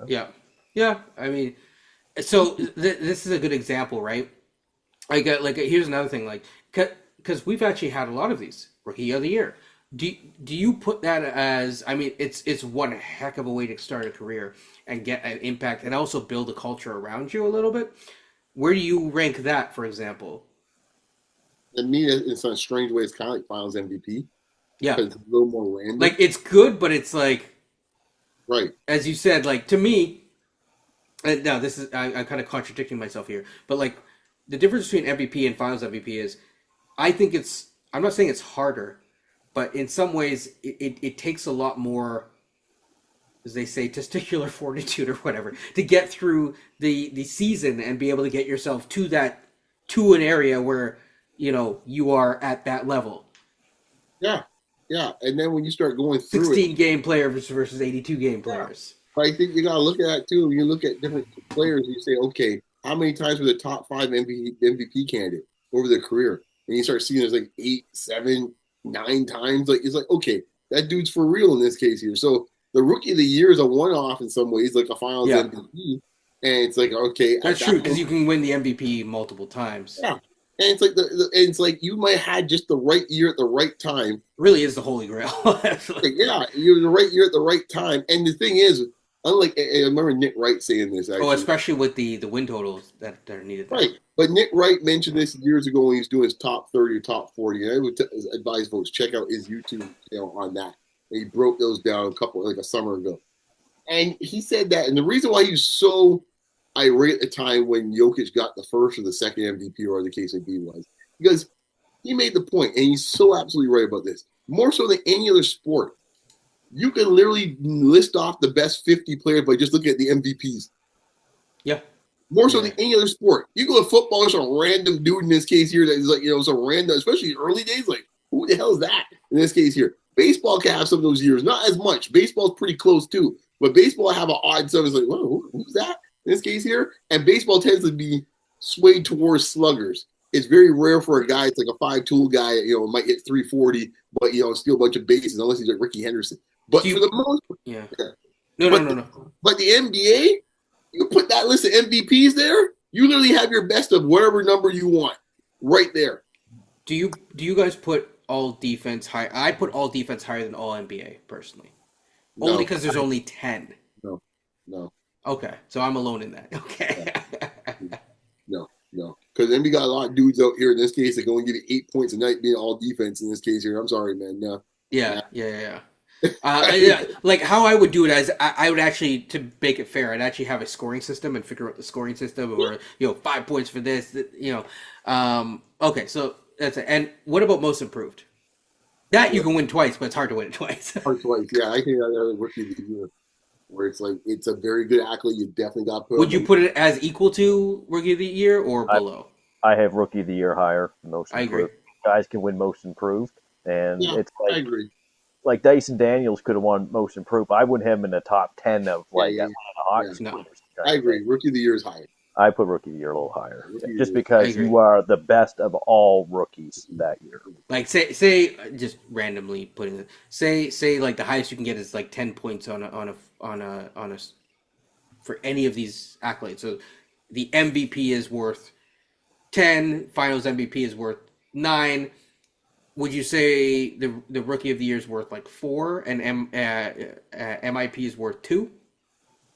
head. Yeah. I mean, so this is a good example, right? Here's another thing, like, because we've actually had a lot of these Rookie of the Year. Do you put that as? I mean, it's one heck of a way to start a career and get an impact, and also build a culture around you a little bit. Where do you rank that, for example? To me, in some strange way, it's kind of like Finals MVP. Yeah, Because it's a little more random. like it's good, but it's like, right. as you said, like to me. And now this is I'm kind of contradicting myself here, but like the difference between MVP and Finals MVP is, I think I'm not saying it's harder, but in some ways it takes a lot more, as they say, testicular fortitude or whatever, to get through the season and be able to get yourself to an area where you are at that level. Yeah, and then when you start going through 16 game players versus 82 game players. But I think you got to look at that too. When you look at different players, you say, okay, how many times were the top 5 MVP candidate over their career? And you start seeing there's like 8, 7, 9 times. Like it's like, okay, that dude's for real in this case here. So the Rookie of the Year is a one-off in some ways, like a Finals MVP. And it's like, okay, that's true, because you can win the MVP multiple times. Yeah, and it's like it's like you might have had just the right year at the right time. It really is the holy grail. Yeah, you're the right year at the right time. And the thing is, unlike, I remember Nick Wright saying this. Actually. Oh, especially with the win totals that are needed. Right, but Nick Wright mentioned this years ago when he was doing his top 30 or top 40. And I would advise folks check out his YouTube channel on that. And he broke those down a summer ago. And he said that, and the reason why he was so irate at the time when Jokic got the first or the second MVP, or the case may be, was because he made the point, and he's so absolutely right about this. More so than any other sport, you can literally list off the best 50 players by just looking at the MVPs. Yeah. More so than any other sport. You go to football, there's some random dude in this case here that is like, some random, especially in early days, like, who the hell is that in this case here? Baseball can have some of those years, not as much. Baseball's pretty close too, but baseball have an odd stuff. It's like, whoa, who's that in this case here? And baseball tends to be swayed towards sluggers. It's very rare for a guy, it's like a 5-tool guy, might hit 340, but, steal a bunch of bases, unless he's like Ricky Henderson. But for the most part, No. But the NBA, you put that list of MVPs there, you literally have your best of whatever number you want right there. Do you guys put all defense high? I put all defense higher than all NBA personally. No. Only because there's only 10. No. Okay, so I'm alone in that. Okay. No. Because then we got a lot of dudes out here in this case that go and give you 8 points a night being all defense in this case here. I'm sorry, man. No. Yeah. Like how I would do it is I would actually, to make it fair, I'd actually have a scoring system and figure out the scoring system, or 5 points for this. Okay, so that's it. And what about most improved? That you can win twice, but it's hard to win it twice. Twice, yeah. I think that Rookie of the Year, where it's like it's a very good accolade. You definitely got to put. Would you put it as equal to Rookie of the Year or below? I have Rookie of the Year higher. Most improved. I agree. Guys can win most improved, and it's like, I agree. Like Dyson Daniels could have won most improved. I wouldn't have him in the top 10 of Atlanta Hawks. No. I agree. Rookie of the Year is higher. I put Rookie of the Year a little higher, just because you are the best of all rookies that year. Like say just randomly putting it. Say like the highest you can get is like 10 points on a for any of these accolades. So the MVP is worth 10. Finals MVP is worth 9. would you say the rookie of the year is worth like 4 and MIP is worth 2?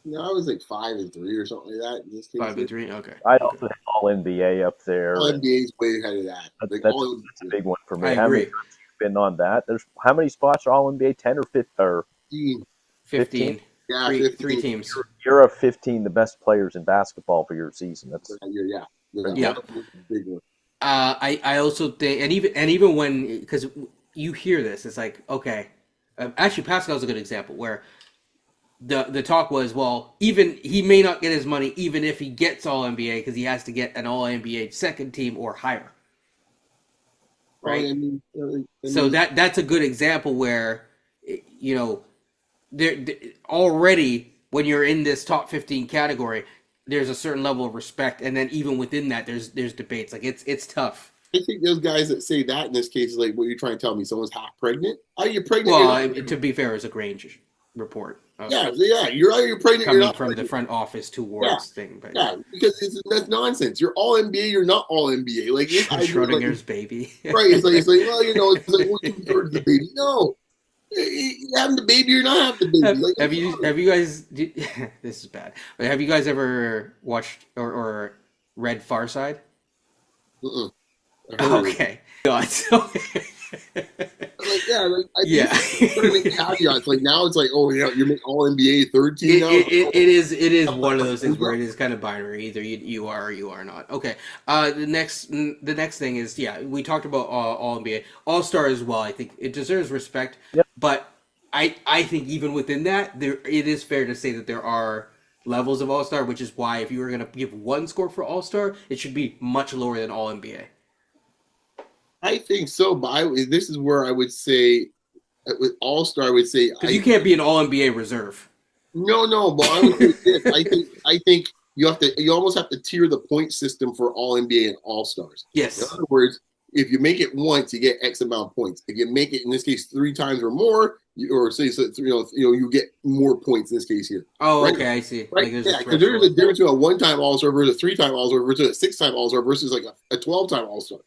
No, I was like 5 and 3 or something like that in this case. 5 and 3. Okay. I Okay. also have all NBA up there. All And NBA's way ahead of that. Like that's all a big one for me. I How many agree. times you've been on that? There's how many spots are all NBA? 10 or 15 or 15. 15. Yeah, Three 15. teams. you're a 15 the best players in basketball for your season. That's Yeah. Yeah. All NBA's a big one. I also think, and even when, because you hear this, it's like, okay, actually Pascal's a good example where the talk was, well, even he may not get his money even if he gets All NBA because he has to get an All NBA second team or higher, right? I mean, So that's a good example where, you know, there already when you're in this top 15 category, there's a certain level of respect, and then even within that, there's debates. Like it's tough. I think those guys that say that in this case is like, what you're trying to tell me? Someone's half pregnant? Are you pregnant? Well, to be fair, it's a Grange report. Yeah. You're either pregnant. You're Coming not from pregnant. the front office towards thing, but Yeah, because that's nonsense. You're all NBA. You're not all NBA. Like Schrodinger's baby. right? It's like well, it's like 2/3 the baby. No, you having the baby. You're not having the baby. Like, have you guys? This is bad. But have you guys ever watched or read Far Side? Uh-uh. I heard it. Okay. God, so Yeah, put it in caveats. Like now, it's like, oh yeah, you're making all NBA third team now. it is one of those things where it is kind of binary. Either you are or you are not. Okay. The next thing is, yeah, we talked about all NBA, All Star as well. I think it deserves respect, Yep. but I think even within that, it is fair to say that there are levels of All Star, which is why if you were going to give one score for All Star, it should be much lower than All NBA. I think so, but this is where I would say with All Star, I would say Because you can't be an All NBA reserve. no. But I would say this. I think you almost have to tier the point system for All NBA and All Stars. Yes. In other words, if you make it once, you get X amount of points. If you make it in this case 3 times or more, you get more points in this case here. Oh, right? okay, I see. Right? Like Yeah, because there's a difference between a 1-time All Star versus a 3-time All Star versus a 6-time All Star versus like a 12-time All Star.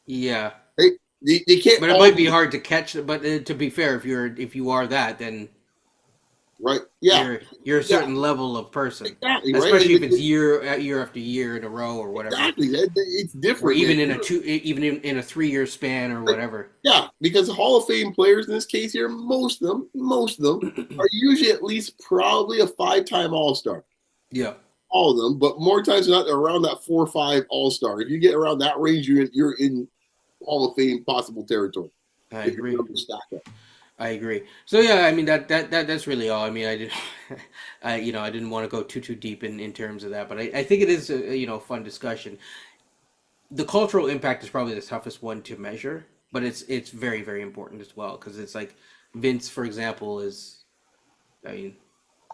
Yeah. Right? They can't. But it might be hard to catch. But to be fair, if you are that, then right, yeah, you're a certain level of person. Exactly, especially right? if it's year after year in a row or whatever. Exactly, it's different. Or even in a 3-year span or whatever. Yeah, because Hall of Fame players in this case here, most of them are usually at least probably a 5-time All Star. Yeah. All of them, but more times than not, they're around that 4 or 5 All Star. If you get around that range, you're in Hall of Fame possible territory. I agree. I agree. So yeah, I mean that's really all. I mean, I didn't want to go too deep in terms of that, but I think it is a fun discussion. The cultural impact is probably the toughest one to measure, but it's very, very important as well because it's like Vince, for example, is. I mean,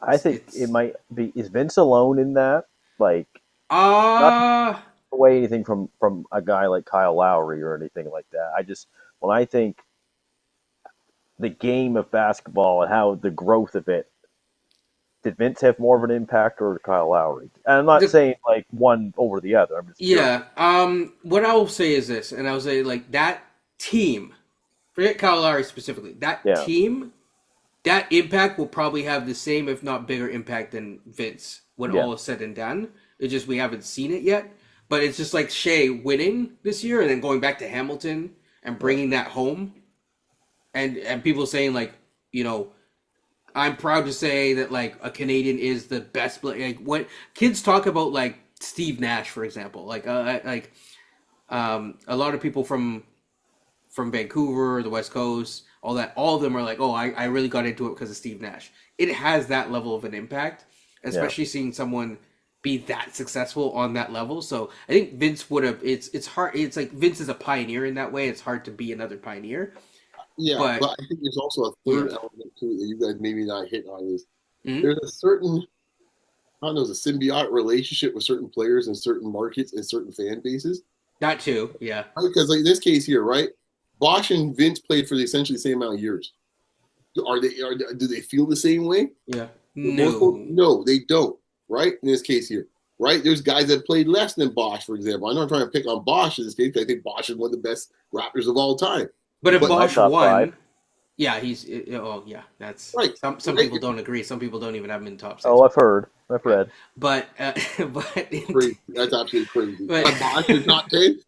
I think it might be. Is Vince alone in that? Like, not away anything from a guy like Kyle Lowry or anything like that. When I think the game of basketball and how the growth of it, did Vince have more of an impact or Kyle Lowry? And I'm not saying like one over the other. I'm just curious. What I will say is this, and I'll say like that team, forget Kyle Lowry specifically, that team, that impact will probably have the same, if not bigger impact than Vince when all is said and done. It's just we haven't seen it yet. But it's just like Shea winning this year and then going back to Hamilton and bringing that home. And people saying like, I'm proud to say that like a Canadian is the best. Like when kids talk about like Steve Nash, for example, like a lot of people from Vancouver, the West Coast, all of them are like, oh, I really got into it because of Steve Nash. It has that level of an impact, especially seeing someone be that successful on that level. So I think Vince would have. It's hard. It's like Vince is a pioneer in that way. It's hard to be another pioneer. Yeah, but I think there's also a third element too that you guys maybe not hit on is there's a certain, I don't know, there's a symbiotic relationship with certain players in certain markets and certain fan bases. That too, yeah. Because like in this case here, right? Bosch and Vince played for essentially the same amount of years. Do they feel the same way? Yeah. No, they don't. Right? In this case here, right? There's guys that played less than Bosch, for example. I know I'm trying to pick on Bosch in this case because I think Bosch is one of the best rappers of all time. But if But Bosch top won, five. yeah, oh yeah, that's right, some right. people don't agree. Some people don't even have him in top six. Oh, I've heard. I've read. But Crazy. That's absolutely crazy. but But Bosch is not 10.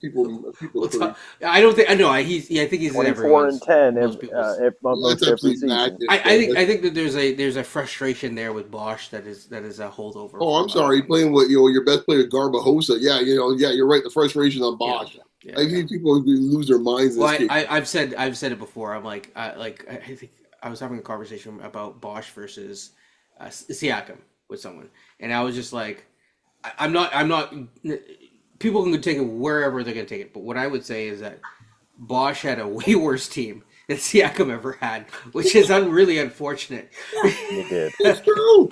People are we'll crazy. talk, I don't think I know. I think he's in 24 and everyone's 10 most people's. most That's every absolutely season. madness. I think that there's a frustration there with Bosch that is a holdover. Oh, I'm from, sorry. Playing with your best player Garbajosa. Yeah, yeah, you're right. The frustration on yeah, Bosch. yeah, I yeah. think people lose their minds in Well, this case. I've said it before. I'm like I think I was having a conversation about Bosch versus Siakam with someone, and I was just like, I'm not. People can take it wherever they're gonna take it, but what I would say is that Bosch had a way worse team than Siakam ever had, which is really unfortunate. He did. It's true.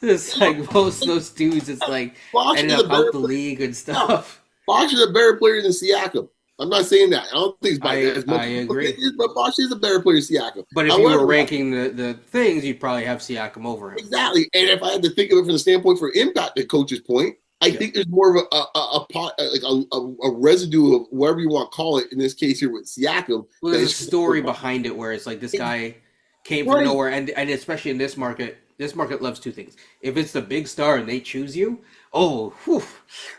It's like most of those dudes, it's like Bosch ended is a up better out the player. league and No, stuff. Bosch is a better player than Siakam. I'm not saying that. I don't think it's by as much I as people agree. think it is, but Bosch is a better player than Siakam. But if you were However, ranking the things, you'd probably have Siakam over him. exactly. And if I had to think of it from the standpoint for impact, the coach's point, I think there's more of a residue of whatever you want to call it. In this case here with Siakam, Well, there's a story behind it where it's like this guy came from nowhere, and especially in this market loves two things. If it's the big star and they choose you, oh, whew,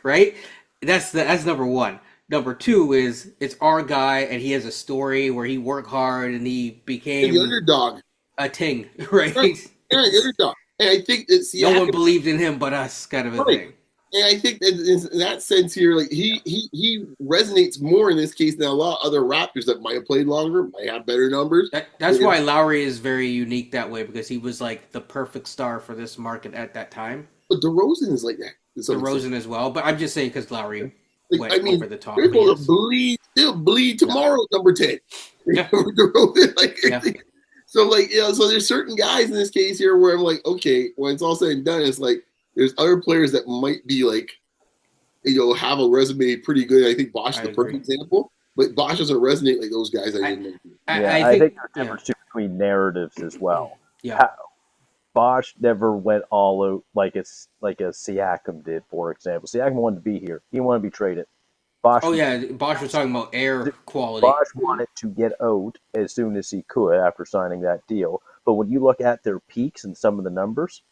right? That's number one. Number two is it's our guy, and he has a story where he worked hard and he became the underdog, a ting, right? right? Yeah, the underdog. And I think that Siakam, No one believed in him but us, kind of a thing. And I think that in that sense here, like he resonates more in this case than a lot of other Raptors that might have played longer, might have better numbers. That's why Lowry is very unique that way, because he was like the perfect star for this market at that time. But DeRozan is like that. DeRozan as well, but I'm just saying because Lowry went over the top. They're going to still bleed tomorrow, number 10. Yeah. So so there's certain guys in this case here where I'm like, okay, when it's all said and done, it's like there's other players that might be like, have a resume pretty good. I think Bosch is the perfect example, but Bosch doesn't resonate like those guys I didn't mention. I think there's a difference between narratives as well. Yeah. Bosch never went all out like a Siakam did, for example. Siakam wanted to be here. He wanted to be traded. Bosch was talking about air quality. Bosch wanted to get out as soon as he could after signing that deal. But when you look at their peaks and some of the numbers,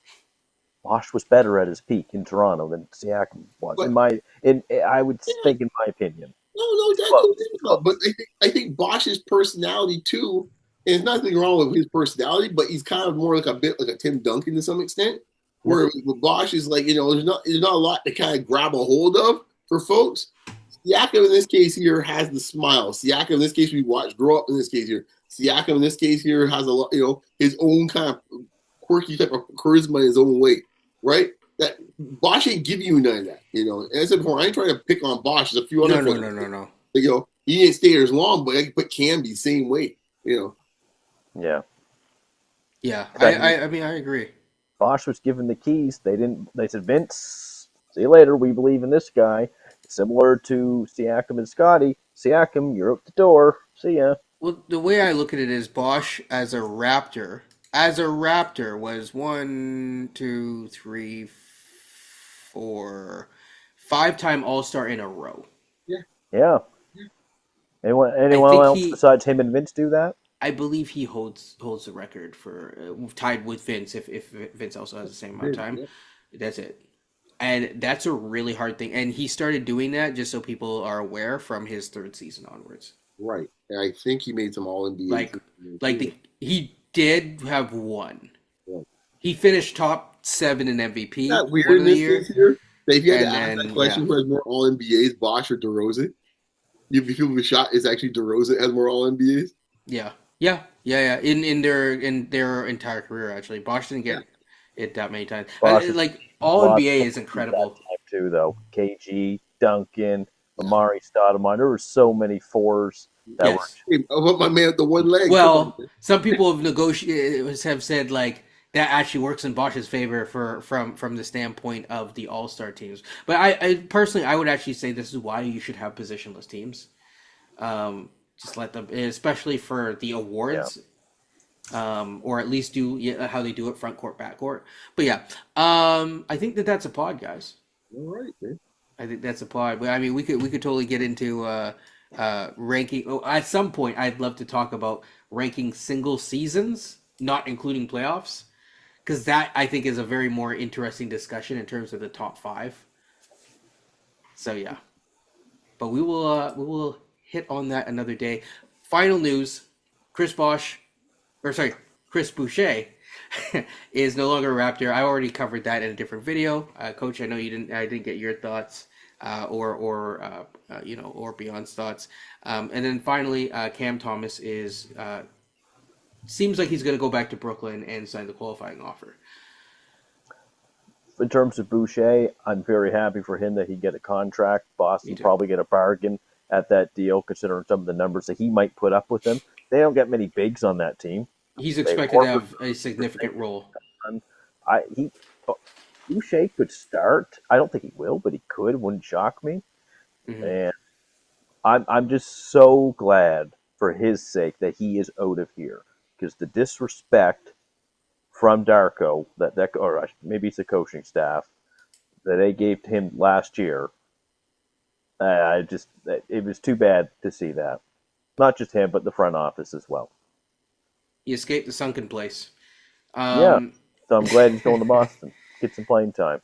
Bosch was better at his peak in Toronto than Siakam was. I would think, in my opinion. No, that's no difficult. But I think Bosch's personality too. And there's nothing wrong with his personality, but he's kind of more like a bit like a Tim Duncan to some extent. Where Bosch is like, there's not a lot to kind of grab a hold of for folks. Siakam in this case here has the smile. Siakam in this case we watched grow up in this case here. Siakam in this case here has a lot, his own kind of quirky type of charisma in his own way, right? That Bosch ain't give you none of that, And I said before, I ain't trying to pick on Bosch. There's a few other No. He didn't stay there as long, but Camby same way, Yeah. Yeah, I mean, I agree. Bosch was given the keys. They said, Vince, see you later. We believe in this guy. Similar to Siakam and Scotty. Siakam, you're out the door. See ya. Well, the way I look at it is Bosch as a Raptor was 1, 2, 3, 4, 5-time All-Star in a row. Yeah. Anyone else besides him and Vince do that? I believe he holds the record for tied with Vince if Vince also has the same amount of time. Yeah. That's it. And that's a really hard thing. And he started doing that just so people are aware from his third season onwards. Right. And I think he made some All-NBA. He did have one. Yeah. He finished top 7 in MVP. Isn't that weird in this case here? If you had to ask that question, who has more All-NBAs, Bosch or DeRozan? You'd be feeling shot is actually DeRozan has more All-NBAs? Yeah. In their entire career, actually. Bosch didn't get it that many times. All-NBA is incredible. Too, though. KG, Duncan, Amari Stoudemire. There were so many fours that were. About my man with the one leg. Well, some people have said like that actually works in Bosch's favor from the standpoint of the All-Star teams. But I personally, I would actually say this is why you should have positionless teams. Just let them, especially for the awards. Yeah. Or at least do how they do it front court, back court. But yeah, I think that's a pod, guys. All right, man. I think that's a pod. But I mean, we could totally get into ranking. Oh, at some point, I'd love to talk about ranking single seasons, not including playoffs, because that I think is a very more interesting discussion in terms of the top five. So yeah, but we will hit on that another day. Final news: Chris Bosh, or sorry, Chris Boucher is no longer a Raptor. I already covered that in a different video, Coach. I know you didn't. I didn't get your thoughts, or Beyond's thoughts. And then finally, Cam Thomas is seems like he's going to go back to Brooklyn and sign the qualifying offer. In terms of Boucher, I'm very happy for him that he get a contract. Boston probably get a bargain at that deal, considering some of the numbers that he might put up with them. They don't get many bigs on that team. He's expected to have a significant role. Boucher could start. I don't think he will, but he could. Wouldn't shock me. Mm-hmm. And I'm just so glad for his sake that he is out of here, because the disrespect from Darko or maybe it's the coaching staff that they gave to him last year. It was too bad to see that. Not just him, but the front office as well. He escaped the sunken place. Yeah, so I'm glad he's going to Boston. Get some playing time.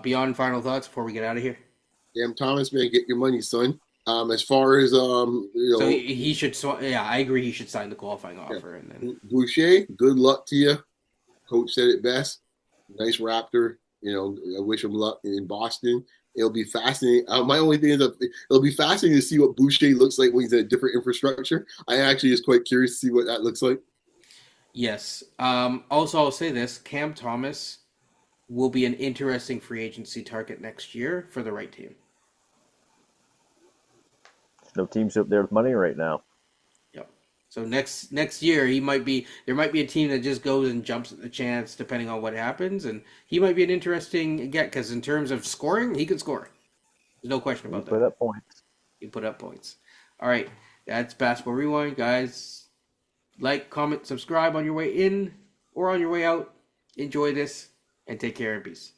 Beyond final thoughts before we get out of here. Damn, Thomas, man, get your money, son. As far as so he should. Yeah, I agree. He should sign the qualifying offer, and then Boucher, good luck to you. Coach said it best. Nice Raptor. I wish him luck in Boston. It'll be fascinating. My only thing is it'll be fascinating to see what Boucher looks like when he's in a different infrastructure. I actually is quite curious to see what that looks like. Yes. Also, I'll say this: Cam Thomas will be an interesting free agency target next year for the right team. No teams up there with money right now. Yep. So next year there might be a team that just goes and jumps at the chance depending on what happens, and he might be an interesting get because in terms of scoring, he can score. There's no question about that. Put up points. You put up points. All right, that's Basketball Rewind, guys. Like, comment, subscribe on your way in or on your way out. Enjoy this and take care and peace.